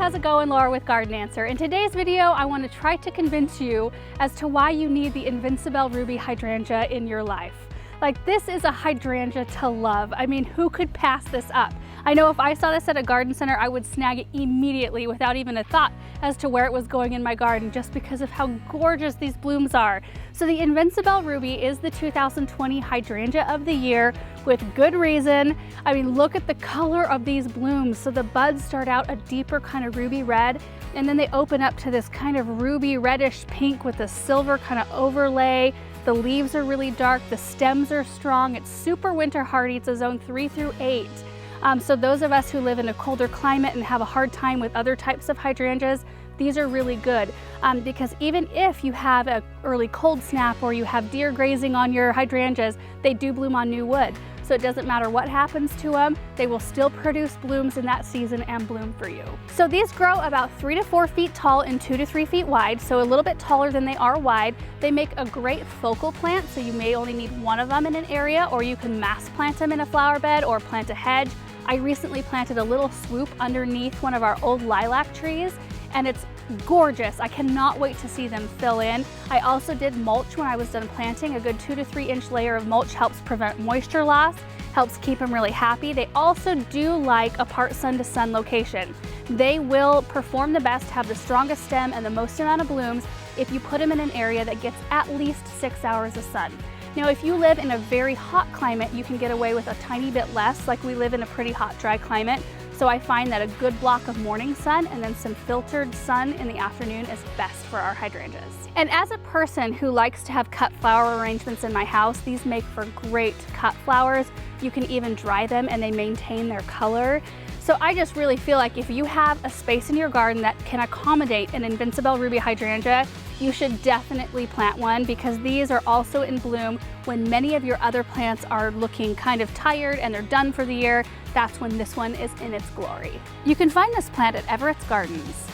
how's it going? Laura with Garden Answer. In today's video, I want to try to convince you as to why you need the Invincibelle Ruby Hydrangea in your life. Like, this is a hydrangea to love. I mean, who could pass this up? I know if I saw this at a garden center, I would snag it immediately without even a thought as to where it was going in my garden, just because of how gorgeous these blooms are. So the Invincibelle Ruby is the 2020 Hydrangea of the Year, with good reason. I mean, look at the color of these blooms. So the buds start out a deeper kind of ruby red, and then they open up to this kind of ruby reddish pink with a silver kind of overlay. The leaves are really dark, the stems are strong. It's super winter hardy. It's a zone 3 through 8. So those of us who live in a colder climate and have a hard time with other types of hydrangeas, these are really good because even if you have an early cold snap or you have deer grazing on your hydrangeas, they do bloom on new wood. So it doesn't matter what happens to them, they will still produce blooms in that season and bloom for you. So these grow about 3 to 4 feet tall and 2 to 3 feet wide, so a little bit taller than they are wide. They make a great focal plant, so you may only need one of them in an area, or you can mass plant them in a flower bed or plant a hedge. I recently planted a little swoop underneath one of our old lilac trees, and it's gorgeous. I cannot wait to see them fill in. I also did mulch when I was done planting. A good 2 to 3 inch layer of mulch helps prevent moisture loss, helps keep them really happy. They also do like a part sun to sun location. They will perform the best, have the strongest stem and the most amount of blooms if you put them in an area that gets at least 6 hours of sun. Now, if you live in a very hot climate, you can get away with a tiny bit less. Like, we live in a pretty hot, dry climate. So I find that a good block of morning sun and then some filtered sun in the afternoon is best for our hydrangeas. And as a person who likes to have cut flower arrangements in my house, these make for great cut flowers. You can even dry them and they maintain their color. So I just really feel like if you have a space in your garden that can accommodate an Invincibelle Ruby Hydrangea, you should definitely plant one, because these are also in bloom when many of your other plants are looking kind of tired and they're done for the year. That's when this one is in its glory. You can find this plant at Everett's Gardens.